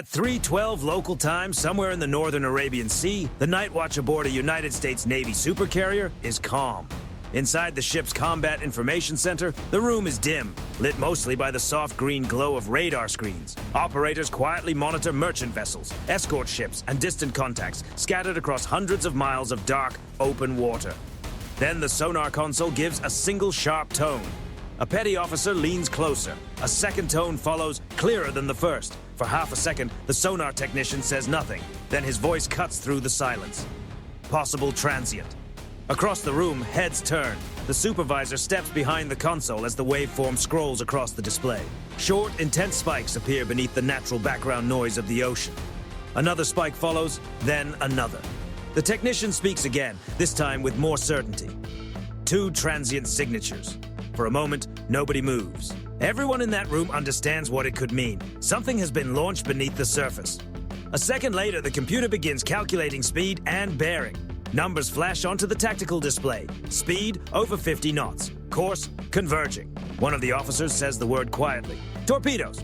At 3:12 local time, somewhere in the northern Arabian Sea, the night watch aboard a United States Navy supercarrier is calm. Inside the ship's Combat Information Center, the room is dim, lit mostly by the soft green glow of radar screens. Operators quietly monitor merchant vessels, escort ships, and distant contacts scattered across hundreds of miles of dark, open water. Then the sonar console gives a single sharp tone. A petty officer leans closer. A second tone follows, clearer than the first. For half a second, the sonar technician says nothing. Then his voice cuts through the silence. Possible transient. Across the room, heads turn. The supervisor steps behind the console as the waveform scrolls across the display. Short, intense spikes appear beneath the natural background noise of the ocean. Another spike follows, then another. The technician speaks again, this time with more certainty. 2 transient signatures. For a moment, nobody moves. Everyone in that room understands what it could mean. Something has been launched beneath the surface. A second later, the computer begins calculating speed and bearing. Numbers flash onto the tactical display. Speed, over 50 knots. Course, converging. One of the officers says the word quietly. Torpedoes.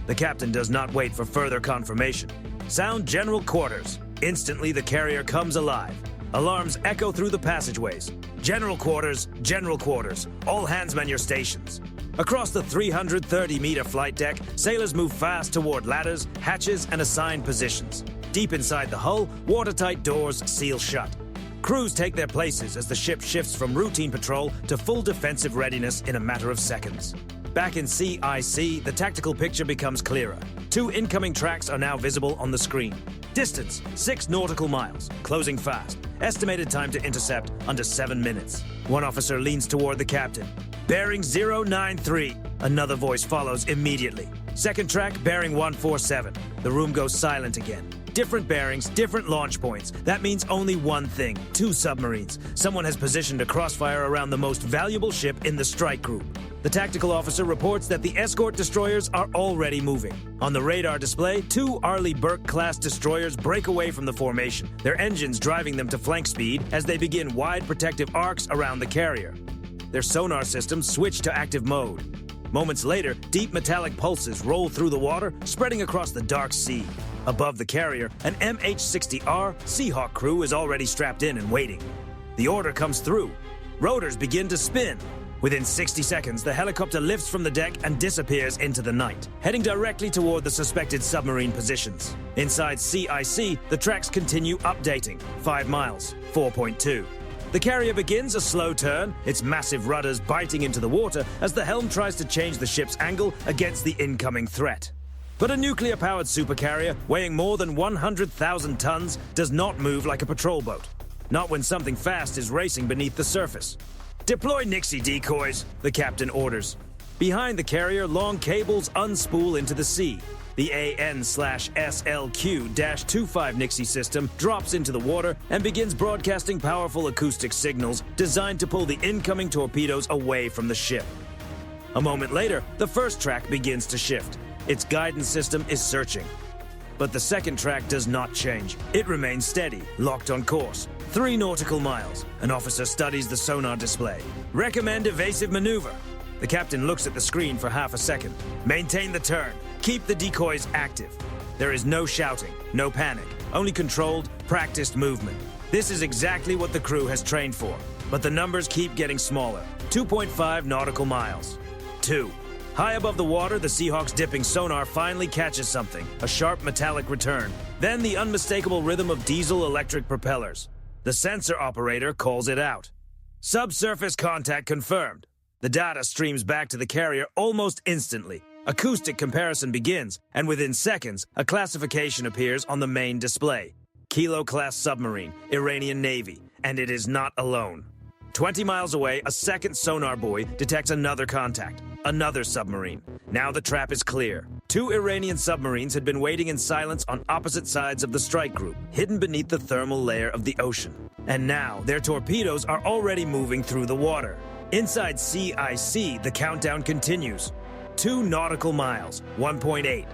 The captain does not wait for further confirmation. Sound general quarters. Instantly, the carrier comes alive. Alarms echo through the passageways. General quarters, all hands man your stations. Across the 330-meter flight deck, sailors move fast toward ladders, hatches, and assigned positions. Deep inside the hull, watertight doors seal shut. Crews take their places as the ship shifts from routine patrol to full defensive readiness in a matter of seconds. Back in CIC, the tactical picture becomes clearer. 2 incoming tracks are now visible on the screen. Distance, 6 nautical miles, closing fast. Estimated time to intercept, under 7 minutes. One officer leans toward the captain. Bearing 093. Another voice follows immediately. Second track, bearing 147. The room goes silent again. Different bearings, different launch points. That means only one thing: 2 submarines. Someone has positioned a crossfire around the most valuable ship in the strike group. The tactical officer reports that the escort destroyers are already moving. On the radar display, 2 Arleigh Burke-class destroyers break away from the formation, their engines driving them to flank speed as they begin wide protective arcs around the carrier. Their sonar systems switch to active mode. Moments later, deep metallic pulses roll through the water, spreading across the dark sea. Above the carrier, an MH-60R Seahawk crew is already strapped in and waiting. The order comes through. Rotors begin to spin. Within 60 seconds, the helicopter lifts from the deck and disappears into the night, heading directly toward the suspected submarine positions. Inside CIC, the tracks continue updating. 5 miles, 4.2. The carrier begins a slow turn, its massive rudders biting into the water as the helm tries to change the ship's angle against the incoming threat. But a nuclear-powered supercarrier weighing more than 100,000 tons does not move like a patrol boat. Not when something fast is racing beneath the surface. Deploy Nixie decoys, the captain orders. Behind the carrier, long cables unspool into the sea. The AN/SLQ-25 Nixie system drops into the water and begins broadcasting powerful acoustic signals designed to pull the incoming torpedoes away from the ship. A moment later, the first track begins to shift. Its guidance system is searching. But the second track does not change. It remains steady, locked on course. 3 nautical miles. An officer studies the sonar display. Recommend evasive maneuver. The captain looks at the screen for half a second. Maintain the turn. Keep the decoys active. There is no shouting, no panic, only controlled, practiced movement. This is exactly what the crew has trained for. But the numbers keep getting smaller. 2.5 nautical miles. 2. High above the water, the Seahawk's dipping sonar finally catches something, a sharp metallic return. Then the unmistakable rhythm of diesel-electric propellers. The sensor operator calls it out. Subsurface contact confirmed. The data streams back to the carrier almost instantly. Acoustic comparison begins, and within seconds, a classification appears on the main display. Kilo-class submarine, Iranian Navy, and it is not alone. 20 miles away, a second sonar buoy detects another contact. Another submarine. Now the trap is clear. 2 Iranian submarines had been waiting in silence on opposite sides of the strike group, hidden beneath the thermal layer of the ocean. And now, their torpedoes are already moving through the water. Inside CIC, the countdown continues. 2 nautical miles, 1.8.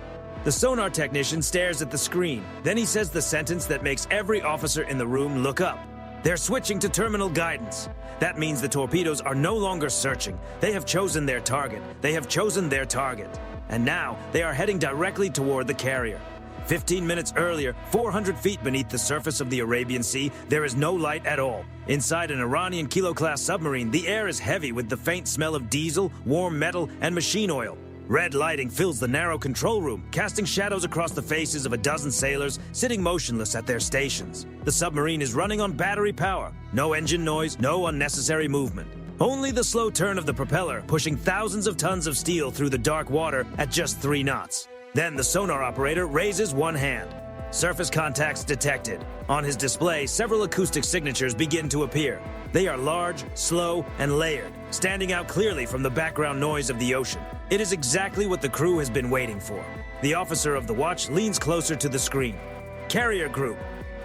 The sonar technician stares at the screen. Then he says the sentence that makes every officer in the room look up. They're switching to terminal guidance. That means the torpedoes are no longer searching. They have chosen their target. They have chosen their target. And now they are heading directly toward the carrier. 15 minutes earlier, 400 feet beneath the surface of the Arabian Sea, there is no light at all. Inside an Iranian Kilo-class submarine, the air is heavy with the faint smell of diesel, warm metal, and machine oil. Red lighting fills the narrow control room, casting shadows across the faces of a dozen sailors sitting motionless at their stations. The submarine is running on battery power. No engine noise, no unnecessary movement. Only the slow turn of the propeller, pushing thousands of tons of steel through the dark water at just 3 knots. Then the sonar operator raises one hand. Surface contacts detected. On his display, several acoustic signatures begin to appear. They are large, slow, and layered, standing out clearly from the background noise of the ocean. It is exactly what the crew has been waiting for. The officer of the watch leans closer to the screen. Carrier Group.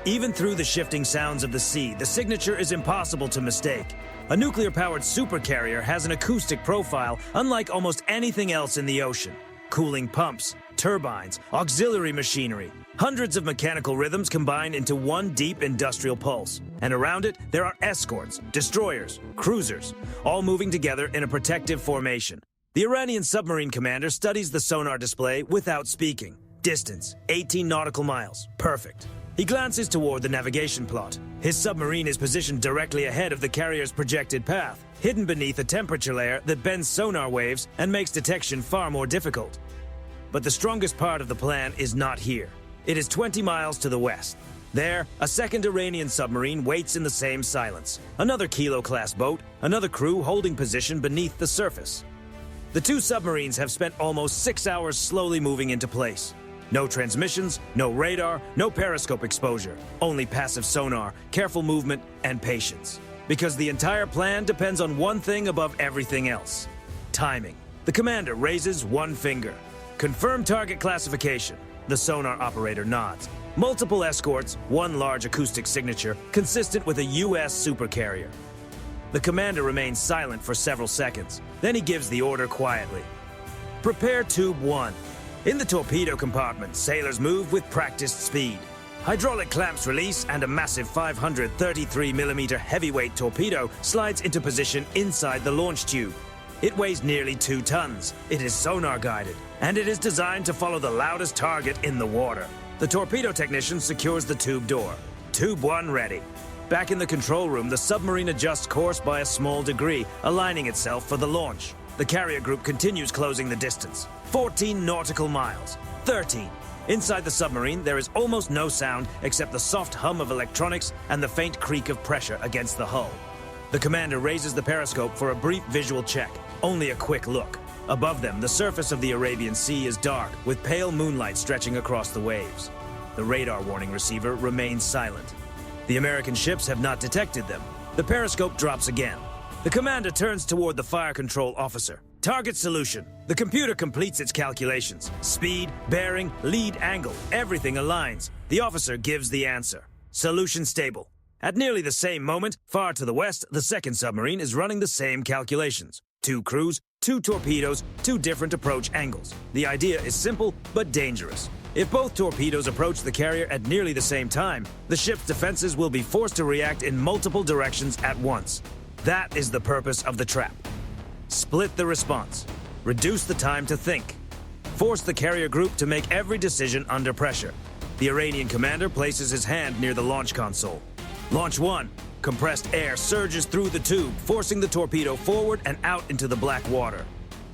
Even through the shifting sounds of the sea, the signature is impossible to mistake. A nuclear-powered supercarrier has an acoustic profile unlike almost anything else in the ocean. Cooling pumps, turbines, auxiliary machinery. Hundreds of mechanical rhythms combine into one deep industrial pulse. And around it, there are escorts, destroyers, cruisers, all moving together in a protective formation. The Iranian submarine commander studies the sonar display without speaking. Distance, 18 nautical miles. Perfect. He glances toward the navigation plot. His submarine is positioned directly ahead of the carrier's projected path, hidden beneath a temperature layer that bends sonar waves and makes detection far more difficult. But the strongest part of the plan is not here. It is 20 miles to the west. There, a second Iranian submarine waits in the same silence. Another Kilo-class boat, another crew holding position beneath the surface. The two submarines have spent almost 6 hours slowly moving into place. No transmissions, no radar, no periscope exposure. Only passive sonar, careful movement, and patience. Because the entire plan depends on one thing above everything else. Timing. The commander raises one finger. Confirm target classification. The sonar operator nods. Multiple escorts, one large acoustic signature, consistent with a U.S. supercarrier. The commander remains silent for several seconds. Then he gives the order quietly. Prepare Tube 1. In the torpedo compartment, sailors move with practiced speed. Hydraulic clamps release and a massive 533mm heavyweight torpedo slides into position inside the launch tube. It weighs nearly 2 tons. It is sonar guided, and it is designed to follow the loudest target in the water. The torpedo technician secures the tube door. Tube 1 ready. Back in the control room, the submarine adjusts course by a small degree, aligning itself for the launch. The carrier group continues closing the distance. 14 nautical miles. 13. Inside the submarine, there is almost no sound except the soft hum of electronics and the faint creak of pressure against the hull. The commander raises the periscope for a brief visual check. Only a quick look. Above them, the surface of the Arabian Sea is dark, with pale moonlight stretching across the waves. The radar warning receiver remains silent. The American ships have not detected them. The periscope drops again. The commander turns toward the fire control officer. Target solution. The computer completes its calculations. Speed, bearing, lead angle, everything aligns. The officer gives the answer. Solution stable. At nearly the same moment, far to the west, the second submarine is running the same calculations. 2 crews, 2 torpedoes, 2 different approach angles. The idea is simple, but dangerous. If both torpedoes approach the carrier at nearly the same time, the ship's defenses will be forced to react in multiple directions at once. That is the purpose of the trap. Split the response. Reduce the time to think. Force the carrier group to make every decision under pressure. The Iranian commander places his hand near the launch console. Launch 1. Compressed air surges through the tube, forcing the torpedo forward and out into the black water.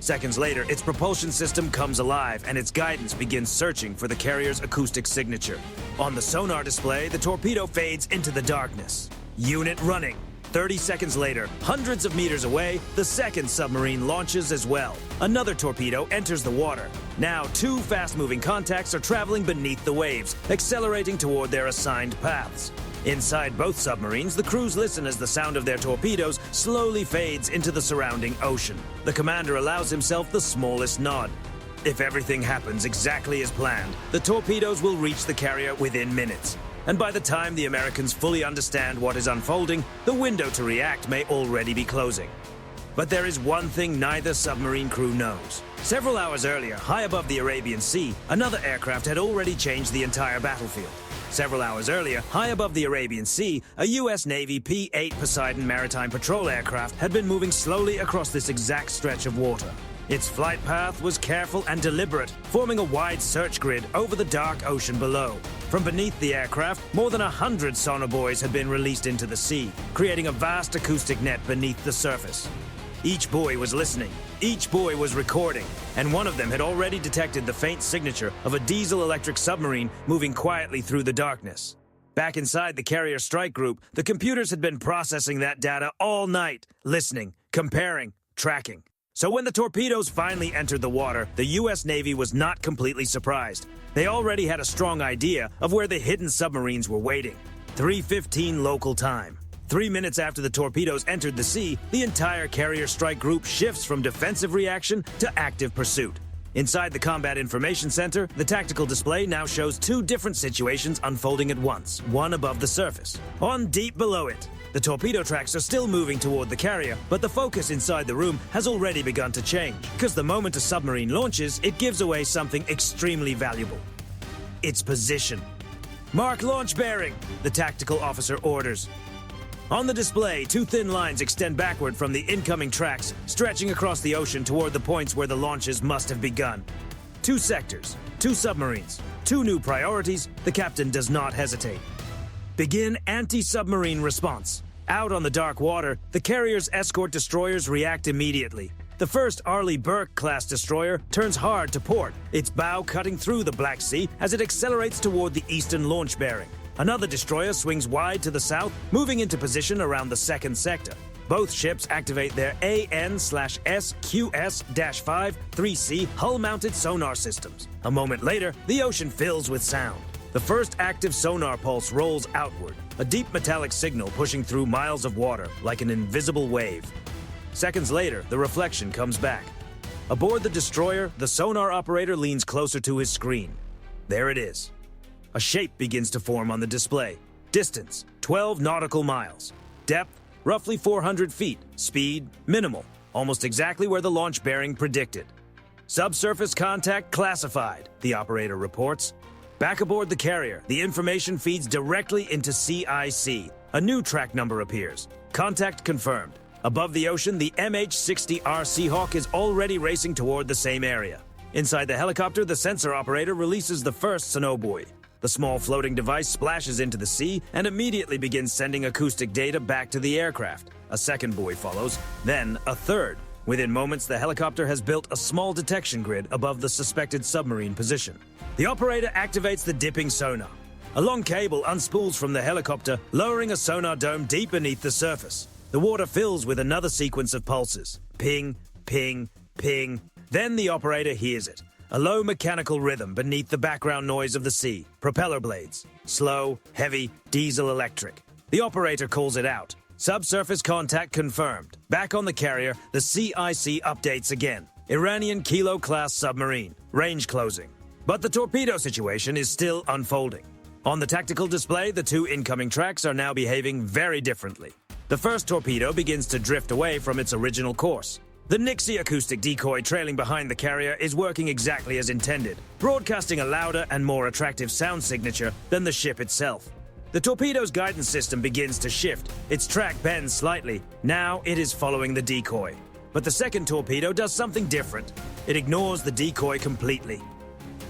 Seconds later, its propulsion system comes alive and its guidance begins searching for the carrier's acoustic signature. On the sonar display, the torpedo fades into the darkness. Unit running. 30 seconds later, hundreds of meters away, the second submarine launches as well. Another torpedo enters the water. Now, 2 fast-moving contacts are traveling beneath the waves, accelerating toward their assigned paths. Inside both submarines, the crews listen as the sound of their torpedoes slowly fades into the surrounding ocean. The commander allows himself the smallest nod. If everything happens exactly as planned, the torpedoes will reach the carrier within minutes. And by the time the Americans fully understand what is unfolding, the window to react may already be closing. But there is one thing neither submarine crew knows. Several hours earlier, high above the Arabian Sea, another aircraft had already changed the entire battlefield. Several hours earlier, high above the Arabian Sea, a U.S. Navy P-8 Poseidon maritime patrol aircraft had been moving slowly across this exact stretch of water. Its flight path was careful and deliberate, forming a wide search grid over the dark ocean below. From beneath the aircraft, more than 100 sonar buoys had been released into the sea, creating a vast acoustic net beneath the surface. Each buoy was listening, each buoy was recording, and one of them had already detected the faint signature of a diesel-electric submarine moving quietly through the darkness. Back inside the carrier strike group, the computers had been processing that data all night, listening, comparing, tracking. So when the torpedoes finally entered the water, the U.S. Navy was not completely surprised. They already had a strong idea of where the hidden submarines were waiting. 3:15 local time. 3 minutes after the torpedoes entered the sea, the entire carrier strike group shifts from defensive reaction to active pursuit. Inside the Combat Information Center, the tactical display now shows two different situations unfolding at once, one above the surface. On deep below it, the torpedo tracks are still moving toward the carrier, but the focus inside the room has already begun to change, because the moment a submarine launches, it gives away something extremely valuable. Its position. Mark launch bearing, the tactical officer orders. On the display, two thin lines extend backward from the incoming tracks, stretching across the ocean toward the points where the launches must have begun. 2 sectors, 2 submarines, 2 new priorities. The captain does not hesitate. Begin anti-submarine response. Out on the dark water, the carrier's escort destroyers react immediately. The first Arleigh Burke-class destroyer turns hard to port, its bow cutting through the Black Sea as it accelerates toward the eastern launch bearing. Another destroyer swings wide to the south, moving into position around the second sector. Both ships activate their AN/SQS-5 3C hull-mounted sonar systems. A moment later, the ocean fills with sound. The first active sonar pulse rolls outward, a deep metallic signal pushing through miles of water like an invisible wave. Seconds later, the reflection comes back. Aboard the destroyer, the sonar operator leans closer to his screen. There it is. A shape begins to form on the display. Distance, 12 nautical miles. Depth, roughly 400 feet. Speed, minimal, almost exactly where the launch bearing predicted. Subsurface contact classified, the operator reports. Back aboard the carrier, the information feeds directly into CIC. A new track number appears. Contact confirmed. Above the ocean, the MH-60R Seahawk is already racing toward the same area. Inside the helicopter, the sensor operator releases the first sonobuoy. The small floating device splashes into the sea and immediately begins sending acoustic data back to the aircraft. A second buoy follows, then a third. Within moments, the helicopter has built a small detection grid above the suspected submarine position. The operator activates the dipping sonar. A long cable unspools from the helicopter, lowering a sonar dome deep beneath the surface. The water fills with another sequence of pulses. Ping, ping, ping. Then the operator hears it. A low mechanical rhythm beneath the background noise of the sea. Propeller blades. Slow, heavy, diesel-electric. The operator calls it out. Subsurface contact confirmed. Back on the carrier, the CIC updates again. Iranian Kilo-class submarine. Range closing. But the torpedo situation is still unfolding. On the tactical display, the two incoming tracks are now behaving very differently. The first torpedo begins to drift away from its original course. The Nixie acoustic decoy trailing behind the carrier is working exactly as intended, broadcasting a louder and more attractive sound signature than the ship itself. The torpedo's guidance system begins to shift. Its track bends slightly. Now it is following the decoy. But the second torpedo does something different. It ignores the decoy completely.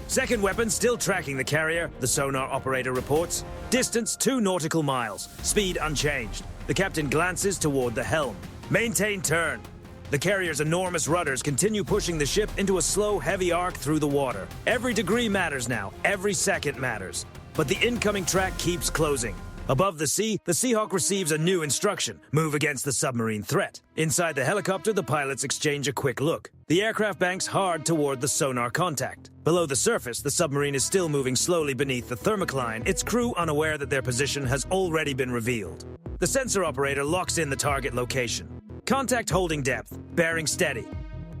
Second weapon still tracking the carrier, the sonar operator reports. Distance 2 nautical miles. Speed unchanged. The captain glances toward the helm. Maintain turn. The carrier's enormous rudders continue pushing the ship into a slow, heavy arc through the water. Every degree matters now. Every second matters. But the incoming track keeps closing. Above the sea, the Seahawk receives a new instruction: move against the submarine threat. Inside the helicopter, the pilots exchange a quick look. The aircraft banks hard toward the sonar contact. Below the surface, the submarine is still moving slowly beneath the thermocline, its crew unaware that their position has already been revealed. The sensor operator locks in the target location. Contact holding depth, bearing steady.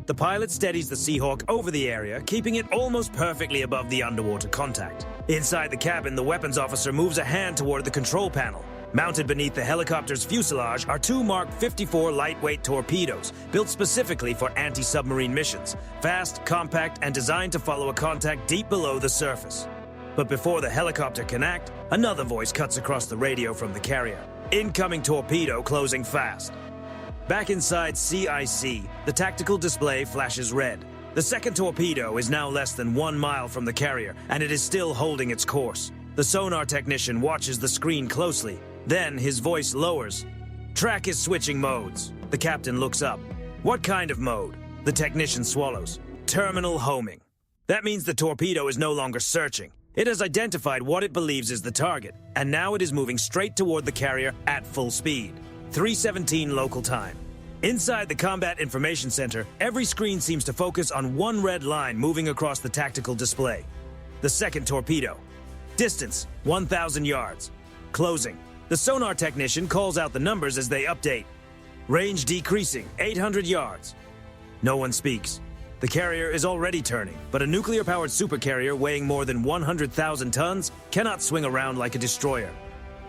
The pilot steadies the Seahawk over the area, keeping it almost perfectly above the underwater contact. Inside the cabin, the weapons officer moves a hand toward the control panel. Mounted beneath the helicopter's fuselage are 2 Mark 54 lightweight torpedoes, built specifically for anti-submarine missions. Fast, compact, and designed to follow a contact deep below the surface. But before the helicopter can act, another voice cuts across the radio from the carrier. Incoming torpedo closing fast. Back inside CIC, the tactical display flashes red. The second torpedo is now less than 1 mile from the carrier, and it is still holding its course. The sonar technician watches the screen closely. Then his voice lowers. Track is switching modes. The captain looks up. What kind of mode? The technician swallows. Terminal homing. That means the torpedo is no longer searching. It has identified what it believes is the target, and now it is moving straight toward the carrier at full speed. 3:17 local time. Inside the Combat Information Center, every screen seems to focus on one red line moving across the tactical display. The second torpedo. Distance, 1,000 yards. Closing. The sonar technician calls out the numbers as they update. Range decreasing, 800 yards. No one speaks. The carrier is already turning, but a nuclear-powered supercarrier weighing more than 100,000 tons cannot swing around like a destroyer.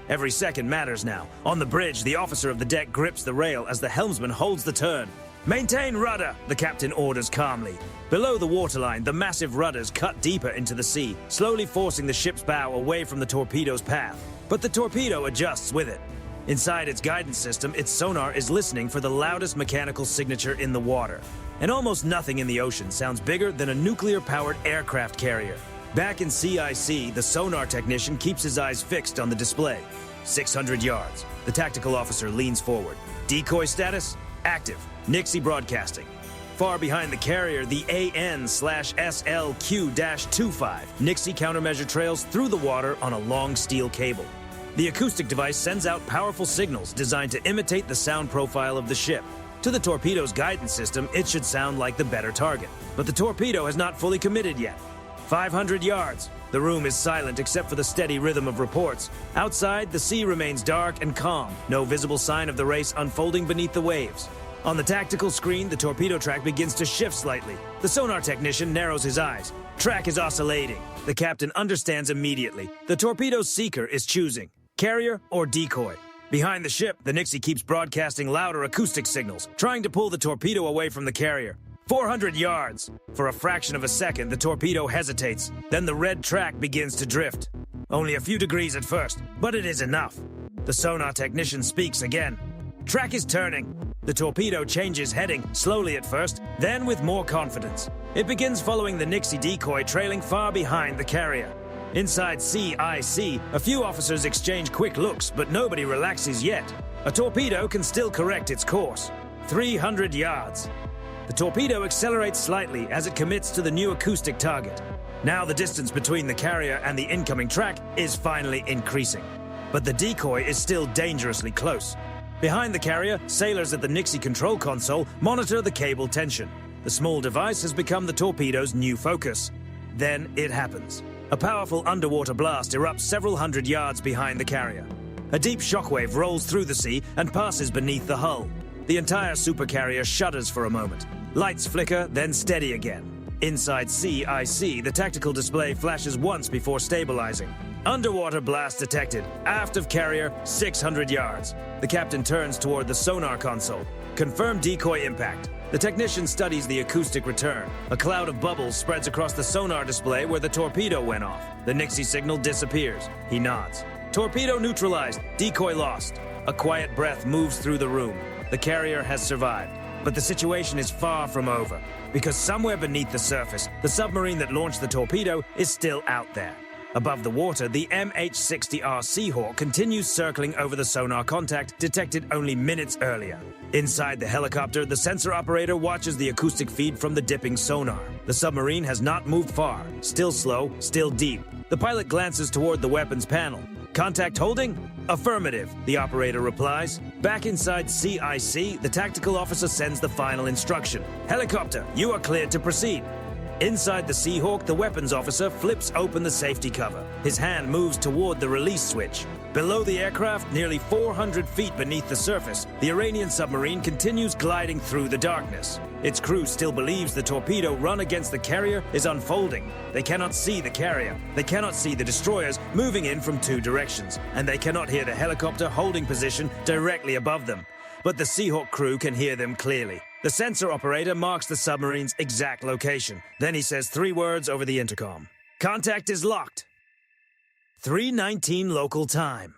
Every second matters now. On the bridge, the officer of the deck grips the rail as the helmsman holds the turn. Maintain rudder, the captain orders calmly. Below the waterline, the massive rudders cut deeper into the sea, slowly forcing the ship's bow away from the torpedo's path. But the torpedo adjusts with it. Inside its guidance system, its sonar is listening for the loudest mechanical signature in the water. And almost nothing in the ocean sounds bigger than a nuclear-powered aircraft carrier. Back in CIC, the sonar technician keeps his eyes fixed on the display. 600 yards. The tactical officer leans forward. Decoy status? Active. Nixie broadcasting. Far behind the carrier, the AN/SLQ-25 Nixie countermeasure trails through the water on a long steel cable. The acoustic device sends out powerful signals designed to imitate the sound profile of the ship. To the torpedo's guidance system, it should sound like the better target. But the torpedo has not fully committed yet. 500 yards. The room is silent except for the steady rhythm of reports. Outside, the sea remains dark and calm, no visible sign of the race unfolding beneath the waves. On the tactical screen, the torpedo track begins to shift slightly. The sonar technician narrows his eyes. Track is oscillating. The captain understands immediately. The torpedo's seeker is choosing. Carrier or decoy. Behind the ship, the Nixie keeps broadcasting louder acoustic signals, trying to pull the torpedo away from the carrier. 400 yards. For a fraction of a second, the torpedo hesitates. Then the red track begins to drift. Only a few degrees at first, but it is enough. The sonar technician speaks again. Track is turning. The torpedo changes heading, slowly at first, then with more confidence. It begins following the Nixie decoy, trailing far behind the carrier. Inside CIC, a few officers exchange quick looks, but nobody relaxes yet. A torpedo can still correct its course. 300 yards. The torpedo accelerates slightly as it commits to the new acoustic target. Now the distance between the carrier and the incoming track is finally increasing. But the decoy is still dangerously close. Behind the carrier, sailors at the Nixie control console monitor the cable tension. The small device has become the torpedo's new focus. Then it happens. A powerful underwater blast erupts several hundred yards behind the carrier. A deep shockwave rolls through the sea and passes beneath the hull. The entire supercarrier shudders for a moment. Lights flicker, then steady again. Inside CIC, the tactical display flashes once before stabilizing. Underwater blast detected. Aft of carrier, 600 yards. The captain turns toward the sonar console. Confirmed decoy impact. The technician studies the acoustic return. A cloud of bubbles spreads across the sonar display where the torpedo went off. The Nixie signal disappears. He nods. Torpedo neutralized. Decoy lost. A quiet breath moves through the room. The carrier has survived. But the situation is far from over. Because somewhere beneath the surface, the submarine that launched the torpedo is still out there. Above the water, the MH-60R Seahawk continues circling over the sonar contact detected only minutes earlier. Inside the helicopter, the sensor operator watches the acoustic feed from the dipping sonar. The submarine has not moved far. Still slow, still deep. The pilot glances toward the weapons panel. Contact holding? Affirmative, the operator replies. Back inside CIC, the tactical officer sends the final instruction. Helicopter, you are cleared to proceed. Inside the Seahawk, the weapons officer flips open the safety cover. His hand moves toward the release switch. Below the aircraft, nearly 400 feet beneath the surface, the Iranian submarine continues gliding through the darkness. Its crew still believes the torpedo run against the carrier is unfolding. They cannot see the carrier. They cannot see the destroyers moving in from two directions. And they cannot hear the helicopter holding position directly above them. But the Seahawk crew can hear them clearly. The sensor operator marks the submarine's exact location. Then he says 3 words over the intercom. Contact is locked. 3:19 local time.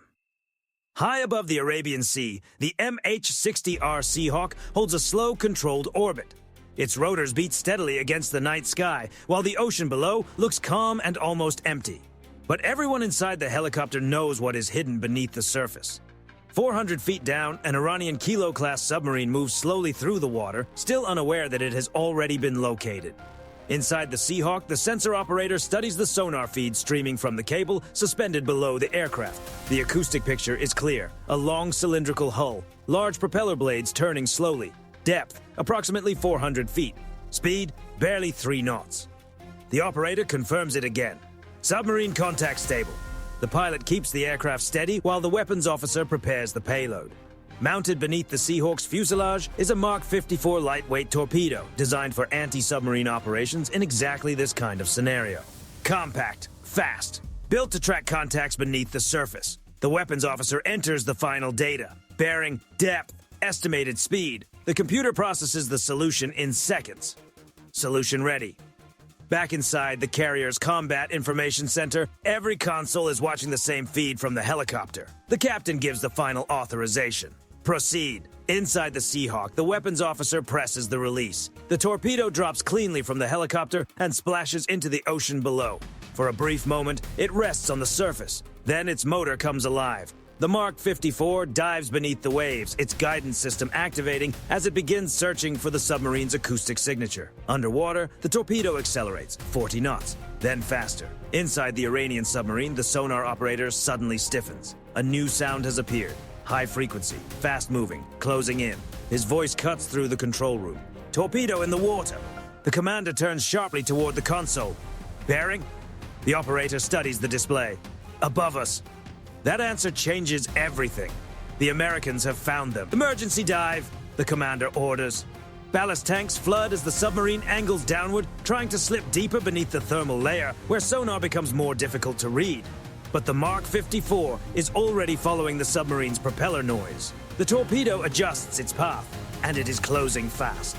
High above the Arabian Sea, the MH-60R Seahawk holds a slow, controlled orbit. Its rotors beat steadily against the night sky, while the ocean below looks calm and almost empty. But everyone inside the helicopter knows what is hidden beneath the surface. 400 feet down, an Iranian Kilo-class submarine moves slowly through the water, still unaware that it has already been located. Inside the Seahawk, the sensor operator studies the sonar feed streaming from the cable suspended below the aircraft. The acoustic picture is clear: a long cylindrical hull, large propeller blades turning slowly. Depth, approximately 400 feet. Speed, barely 3 knots. The operator confirms it again. Submarine contact stable. The pilot keeps the aircraft steady while the weapons officer prepares the payload. Mounted beneath the Seahawk's fuselage is a Mark 54 lightweight torpedo designed for anti-submarine operations in exactly this kind of scenario. Compact, fast, built to track contacts beneath the surface. The weapons officer enters the final data: bearing, depth, estimated speed. The computer processes the solution in seconds. Solution ready. Back inside the carrier's Combat Information Center, every console is watching the same feed from the helicopter. The captain gives the final authorization. Proceed. Inside the Seahawk, the weapons officer presses the release. The torpedo drops cleanly from the helicopter and splashes into the ocean below. For a brief moment, it rests on the surface. Then its motor comes alive. The Mark 54 dives beneath the waves, its guidance system activating as it begins searching for the submarine's acoustic signature. Underwater, the torpedo accelerates, 40 knots, then faster. Inside the Iranian submarine, the sonar operator suddenly stiffens. A new sound has appeared. High frequency, fast moving, closing in. His voice cuts through the control room. Torpedo in the water. The commander turns sharply toward the console. Bearing? The operator studies the display. Above us. That answer changes everything. The Americans have found them. Emergency dive, the commander orders. Ballast tanks flood as the submarine angles downward, trying to slip deeper beneath the thermal layer, where sonar becomes more difficult to read. But the Mark 54 is already following the submarine's propeller noise. The torpedo adjusts its path, and it is closing fast.